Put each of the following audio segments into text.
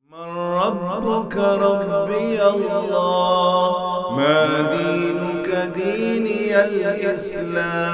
من ربك ربي الله ما دينك ديني الإسلام.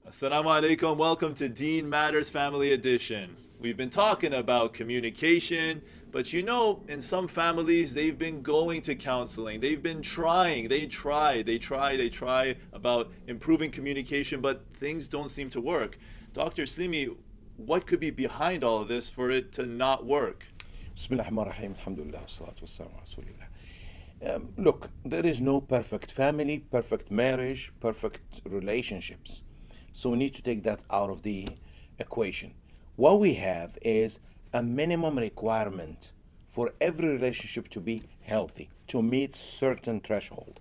Assalamu alaikum. Welcome to Deen Matters Family Edition. We've been talking about communication, but you know, in some families, they've been going to counseling. They've been trying. They try about improving communication, but things don't seem to work. Dr. Slimi, what could be behind all of this for it to not work? Bismillah ar-Rahman ar-Rahim, alhamdulillah, salatu wassalamu ala Rasulillah. Look, there is no perfect family, perfect marriage, perfect relationships. So we need to take that out of the equation. What we have is a minimum requirement for every relationship to be healthy, to meet certain threshold.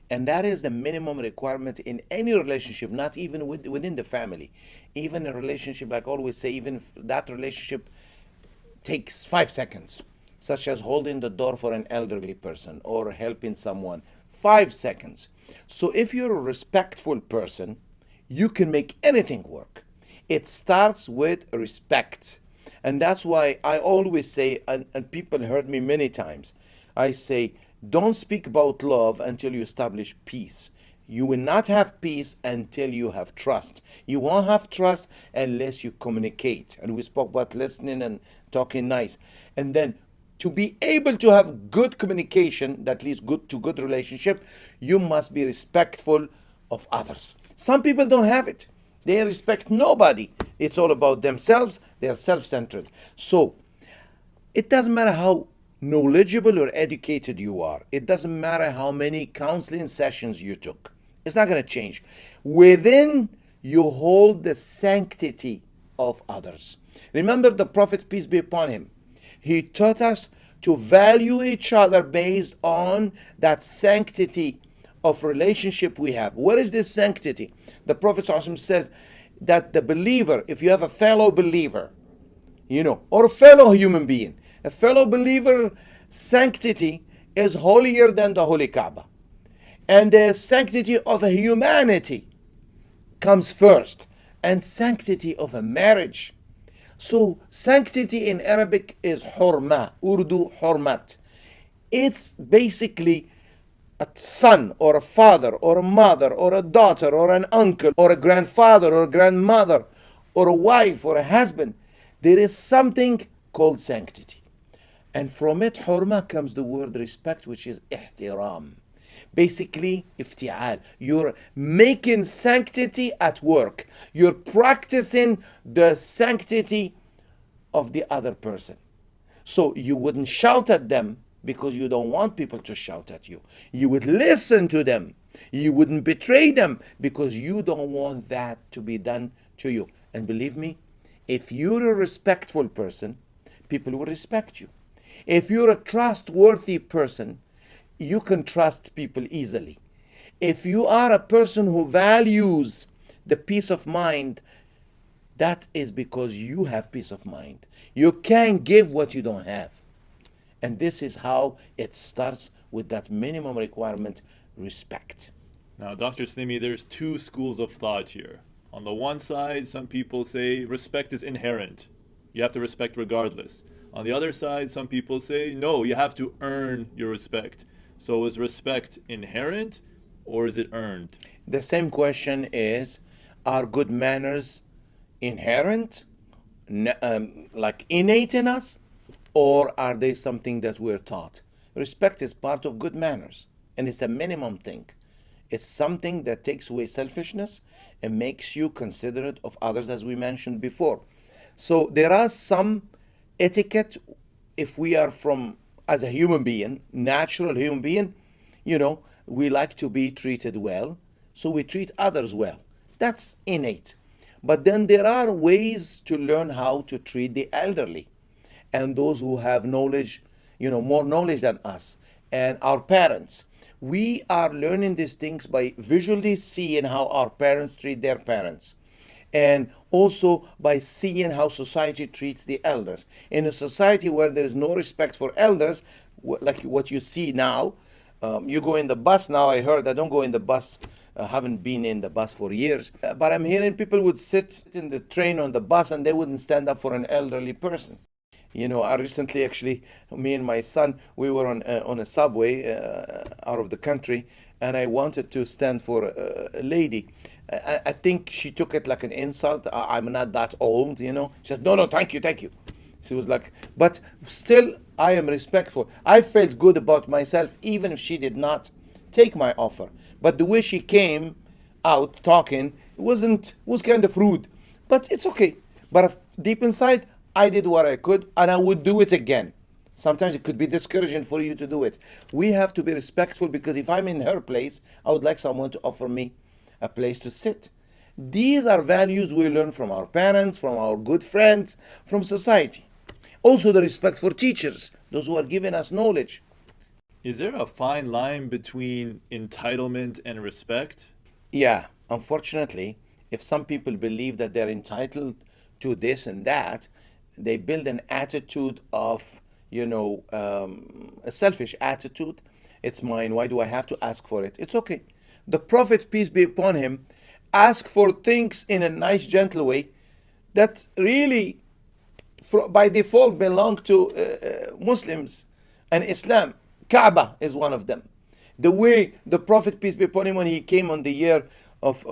And that is the minimum requirement in any relationship, not even within the family. Even a relationship, like I always say, even if that relationship takes 5 seconds, such as holding the door for an elderly person or helping someone. 5 seconds. So if you're a respectful person, you can make anything work. It starts with respect. And that's why I always say, and people heard me many times, I say, don't speak about love until you establish peace. You will not have peace until you have trust. You won't have trust unless you communicate. And we spoke about listening and talking nice. And then to be able to have good communication that leads to good relationship, you must be respectful of others. Some people don't have it. They respect nobody. It's all about themselves. They are self-centered. So it doesn't matter how knowledgeable or educated you are. It doesn't matter how many counseling sessions you took. It's not going to change. Within you hold the sanctity of others. Remember the Prophet, peace be upon him. He taught us to value each other based on that sanctity of relationship we have. What is this sanctity? The Prophet ﷺ says that the believer, if you have a fellow believer, or a fellow human being, a fellow believer sanctity is holier than the Holy Kaaba. And the sanctity of a humanity comes first. And sanctity of a marriage. So sanctity in Arabic is hurma, Urdu hurmat. It's basically a son or a father or a mother or a daughter or an uncle or a grandfather or a grandmother or a wife or a husband. There is something called sanctity. And from it, hurma, comes the word respect, which is ihtiram. Basically, ifti'al. You're making sanctity at work. You're practicing the sanctity of the other person. So you wouldn't shout at them because you don't want people to shout at you. You would listen to them. You wouldn't betray them because you don't want that to be done to you. And believe me, if you're a respectful person, people will respect you. If you're a trustworthy person, you can trust people easily. If you are a person who values the peace of mind, that is because you have peace of mind. You can't give what you don't have. And this is how it starts with that minimum requirement, respect. Now, Dr. Slimi, there's two schools of thought here. On the one side, some people say respect is inherent. You have to respect regardless. On the other side, some people say, no, you have to earn your respect. So is respect inherent or is it earned? The same question is, are good manners inherent, like innate in us, or are they something that we're taught? Respect is part of good manners, and it's a minimum thing. It's something that takes away selfishness and makes you considerate of others, as we mentioned before. So there are some etiquette, if we are as a human being, natural human being, we like to be treated well, so we treat others well. That's innate. But then there are ways to learn how to treat the elderly and those who have knowledge, more knowledge than us, and our parents. We are learning these things by visually seeing how our parents treat their parents. And also by seeing how society treats the elders. In a society where there is no respect for elders, like what you see now, you go in the bus now, I heard, I don't go in the bus, haven't been in the bus for years, but I'm hearing people would sit in the train on the bus and they wouldn't stand up for an elderly person. You know, I recently actually, me and my son, we were on a subway out of the country, and I wanted to stand for a lady. I think she took it like an insult. I'm not that old, you know. She said, no, no, thank you, thank you. She was like, but still, I am respectful. I felt good about myself, even if she did not take my offer. But the way she came out talking was kind of rude. But it's okay. But deep inside, I did what I could, and I would do it again. Sometimes it could be discouraging for you to do it. We have to be respectful, because if I'm in her place, I would like someone to offer me a place to sit. These are values we learn from our parents, from our good friends, from society. Also, the respect for teachers, those who are giving us knowledge. Is there a fine line between entitlement and respect? Yeah, unfortunately, if some people believe that they're entitled to this and that, they build an attitude of, a selfish attitude. It's mine. Why do I have to ask for it? It's okay. The Prophet, peace be upon him, asked for things in a nice, gentle way that really, by default, belong to Muslims and Islam. Kaaba is one of them. The way the Prophet, peace be upon him, when he came on the year of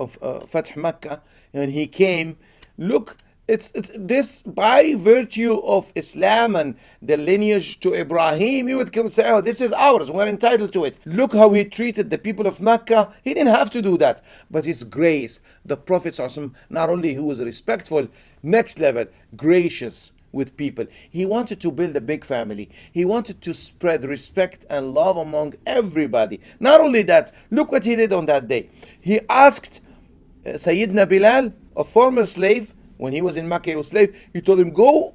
Fath Makkah, and he came, look, it's this, by virtue of Islam and the lineage to Ibrahim, you would come and say, oh, this is ours, we're entitled to it. Look how he treated the people of Mecca. He didn't have to do that, but his grace, the Prophet, not only he was respectful, next level, gracious with people. He wanted to build a big family. He wanted to spread respect and love among everybody. Not only that, look what he did on that day. He asked Sayyidina Bilal, a former slave, when he was in Mecca, he was a slave, he told him, go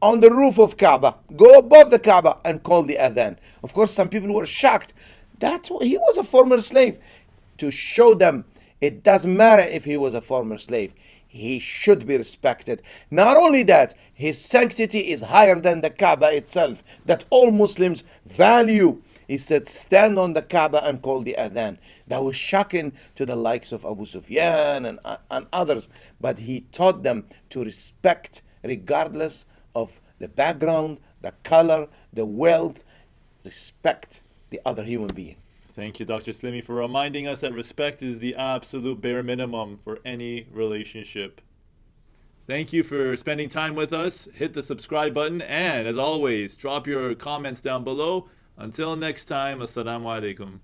on the roof of Kaaba, go above the Kaaba and call the adhan. Of course, some people were shocked that he was a former slave. To show them it doesn't matter if he was a former slave, he should be respected. Not only that, his sanctity is higher than the Kaaba itself, that all Muslims value. He said, stand on the Kaaba and call the adhan. That was shocking to the likes of Abu Sufyan and others. But he taught them to respect, regardless of the background, the color, the wealth. Respect the other human being. Thank you, Dr. Slimi, for reminding us that respect is the absolute bare minimum for any relationship. Thank you for spending time with us. Hit the subscribe button, and as always, drop your comments down below. Until next time, Assalamu alaikum.